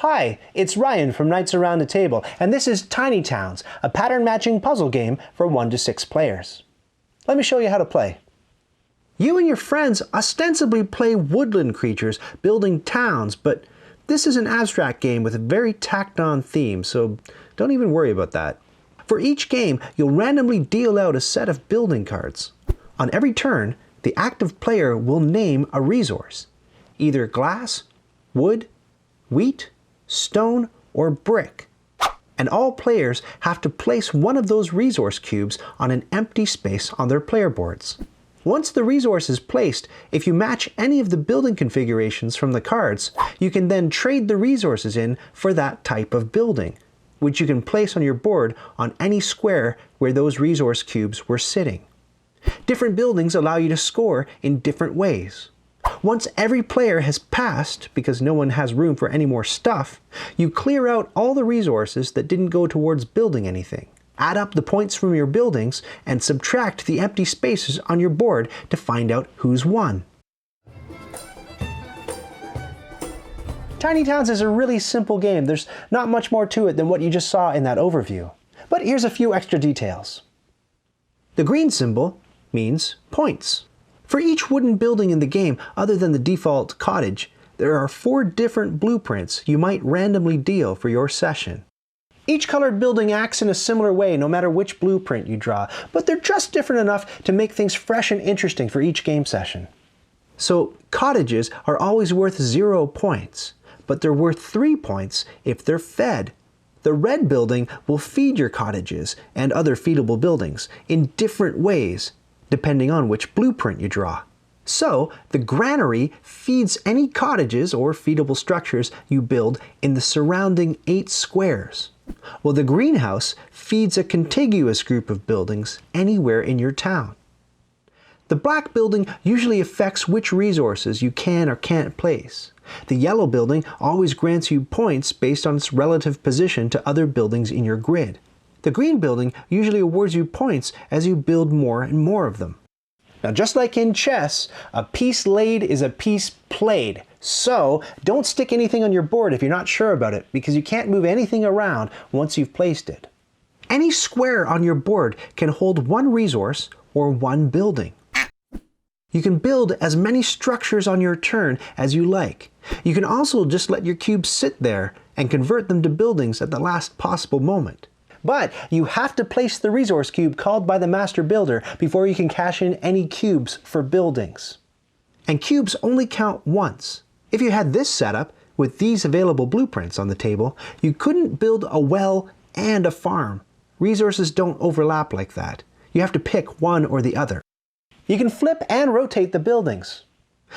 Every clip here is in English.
Hi, it's Ryan from Knights Around the Table, and this is Tiny Towns, a pattern-matching puzzle game for 1 to 6 players. Let me show you how to play. You and your friends ostensibly play woodland creatures building towns, but this is an abstract game with a very tacked-on theme, so don't even worry about that. For each game, you'll randomly deal out a set of building cards. On every turn, the active player will name a resource, either glass, wood, wheat, stone, or brick. And all players have to place one of those resource cubes on an empty space on their player boards. Once the resource is placed, if you match any of the building configurations from the cards, you can then trade the resources in for that type of building, which you can place on your board on any square where those resource cubes were sitting. Different buildings allow you to score in different ways. Once every player has passed, because no one has room for any more stuff, you clear out all the resources that didn't go towards building anything. Add up the points from your buildings and subtract the empty spaces on your board to find out who's won. Tiny Towns is a really simple game. There's not much more to it than what you just saw in that overview. But here's a few extra details. The green symbol means points. For each wooden building in the game, other than the default cottage, there are 4 different blueprints you might randomly deal for your session. Each colored building acts in a similar way no matter which blueprint you draw, but they're just different enough to make things fresh and interesting for each game session. So cottages are always worth 0 points, but they're worth 3 points if they're fed. The red building will feed your cottages and other feedable buildings in different ways, depending on which blueprint you draw. So, the granary feeds any cottages or feedable structures you build in the surrounding 8 squares, while the greenhouse feeds a contiguous group of buildings anywhere in your town. The black building usually affects which resources you can or can't place. The yellow building always grants you points based on its relative position to other buildings in your grid. The green building usually awards you points as you build more and more of them. Now, just like in chess, a piece laid is a piece played. So, don't stick anything on your board if you're not sure about it, because you can't move anything around once you've placed it. Any square on your board can hold 1 resource or 1 building. You can build as many structures on your turn as you like. You can also just let your cubes sit there and convert them to buildings at the last possible moment. But you have to place the resource cube called by the master builder before you can cash in any cubes for buildings. And cubes only count once. If you had this setup with these available blueprints on the table, you couldn't build a well and a farm. Resources don't overlap like that. You have to pick one or the other. You can flip and rotate the buildings.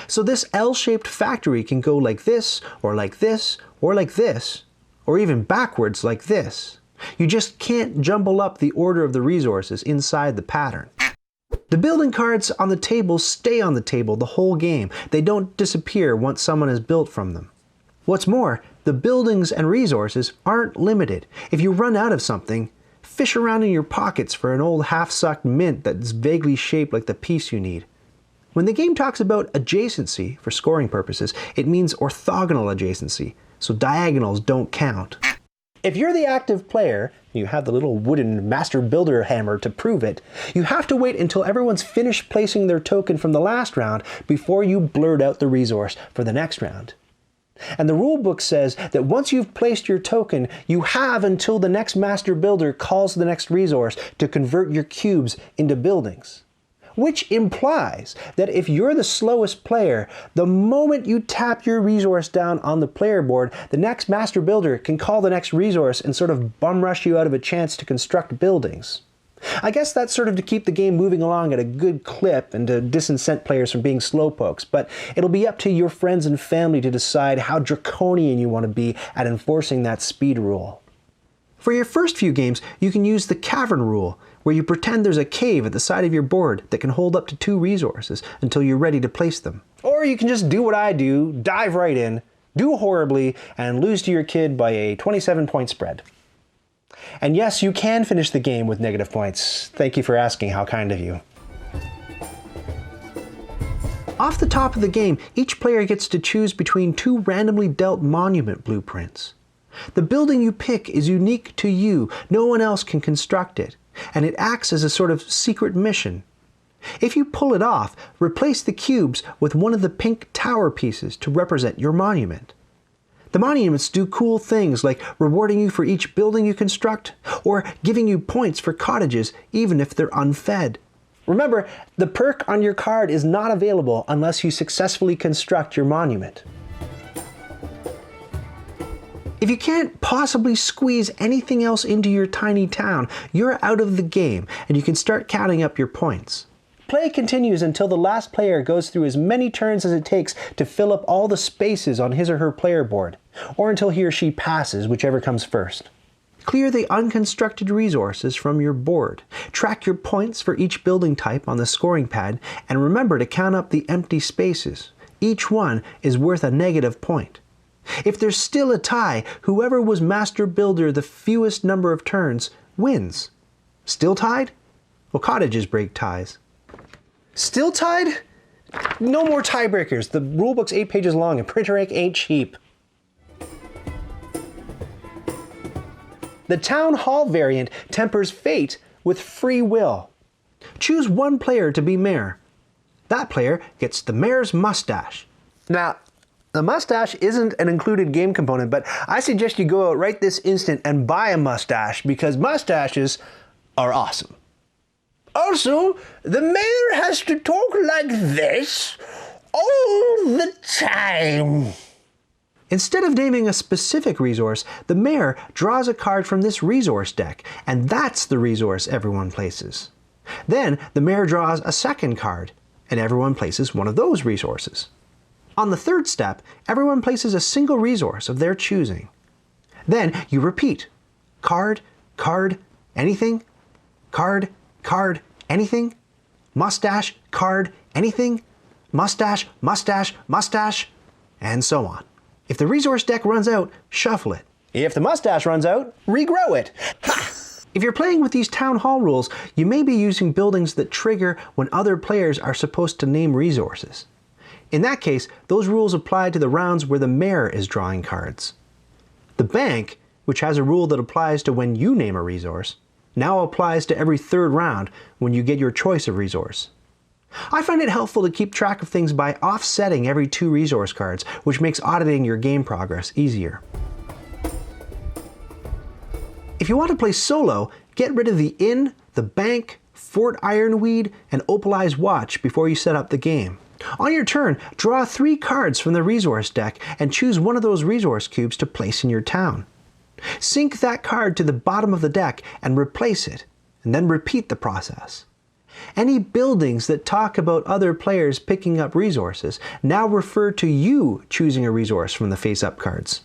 So this L-shaped factory can go like this, or like this, or like this, or even backwards like this. You just can't jumble up the order of the resources inside the pattern. The building cards on the table stay on the table the whole game. They don't disappear once someone has built from them. What's more, the buildings and resources aren't limited. If you run out of something, fish around in your pockets for an old half-sucked mint that's vaguely shaped like the piece you need. When the game talks about adjacency for scoring purposes, it means orthogonal adjacency, so diagonals don't count. If you're the active player, and you have the little wooden master builder hammer to prove it, you have to wait until everyone's finished placing their token from the last round before you blurt out the resource for the next round. And the rulebook says that once you've placed your token, you have until the next master builder calls the next resource to convert your cubes into buildings. Which implies that if you're the slowest player, the moment you tap your resource down on the player board, the next master builder can call the next resource and sort of bum rush you out of a chance to construct buildings. I guess that's sort of to keep the game moving along at a good clip and to disincent players from being slowpokes, but it'll be up to your friends and family to decide how draconian you want to be at enforcing that speed rule. For your first few games, you can use the cavern rule, where you pretend there's a cave at the side of your board that can hold up to 2 resources until you're ready to place them. Or you can just do what I do, dive right in, do horribly, and lose to your kid by a 27-point spread. And yes, you can finish the game with negative points. Thank you for asking, how kind of you. Off the top of the game, each player gets to choose between 2 randomly dealt monument blueprints. The building you pick is unique to you. No one else can construct it, and it acts as a sort of secret mission. If you pull it off, replace the cubes with one of the pink tower pieces to represent your monument. The monuments do cool things like rewarding you for each building you construct, or giving you points for cottages even if they're unfed. Remember, the perk on your card is not available unless you successfully construct your monument. If you can't possibly squeeze anything else into your tiny town, you're out of the game and you can start counting up your points. Play continues until the last player goes through as many turns as it takes to fill up all the spaces on his or her player board, or until he or she passes, whichever comes first. Clear the unconstructed resources from your board. Track your points for each building type on the scoring pad, and remember to count up the empty spaces. Each one is worth a negative point. If there's still a tie, whoever was master builder the fewest number of turns wins. Still tied? Well, cottages break ties. Still tied? No more tiebreakers. The rulebook's 8 pages long and printer ink ain't cheap. The Town Hall variant tempers fate with free will. Choose one player to be mayor. That player gets the mayor's mustache. Now, the mustache isn't an included game component, but I suggest you go out right this instant and buy a mustache because mustaches are awesome. Also, the mayor has to talk like this all the time. Instead of naming a specific resource, the mayor draws a card from this resource deck, and that's the resource everyone places. Then the mayor draws a second card, and everyone places one of those resources. On the third step, everyone places a single resource of their choosing. Then you repeat. Card, card, anything. Card, card, anything. Mustache, card, anything. Mustache, mustache, mustache, and so on. If the resource deck runs out, shuffle it. If the mustache runs out, regrow it. Ha! If you're playing with these town hall rules, you may be using buildings that trigger when other players are supposed to name resources. In that case, those rules apply to the rounds where the mayor is drawing cards. The bank, which has a rule that applies to when you name a resource, now applies to every third round when you get your choice of resource. I find it helpful to keep track of things by offsetting every 2 resource cards, which makes auditing your game progress easier. If you want to play solo, get rid of the inn, the bank, Fort Ironweed, and Opalized Watch before you set up the game. On your turn, draw 3 cards from the resource deck and choose one of those resource cubes to place in your town. Sink that card to the bottom of the deck and replace it, and then repeat the process. Any buildings that talk about other players picking up resources now refer to you choosing a resource from the face-up cards.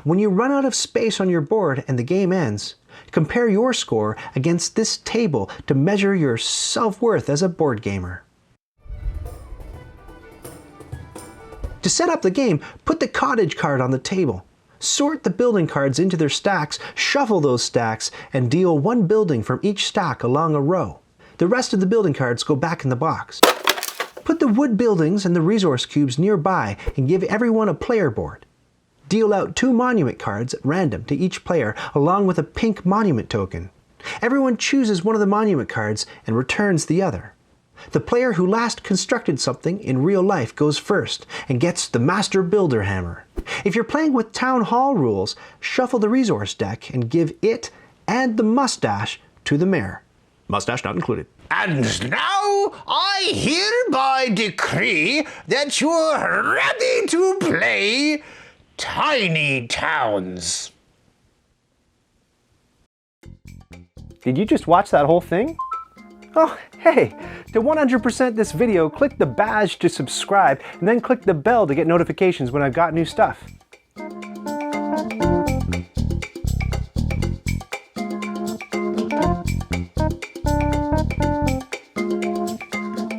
When you run out of space on your board and the game ends, compare your score against this table to measure your self-worth as a board gamer. To set up the game, put the cottage card on the table. Sort the building cards into their stacks, shuffle those stacks, and deal 1 building from each stack along a row. The rest of the building cards go back in the box. Put the wood buildings and the resource cubes nearby and give everyone a player board. Deal out 2 monument cards at random to each player along with a pink monument token. Everyone chooses one of the monument cards and returns the other. The player who last constructed something in real life goes first and gets the Master Builder Hammer. If you're playing with Town Hall rules, shuffle the resource deck and give it and the mustache to the mayor. Mustache not included. And now I hereby decree that you're ready to play Tiny Towns. Did you just watch that whole thing? Oh, hey, to 100% this video, click the badge to subscribe and then click the bell to get notifications when I've got new stuff.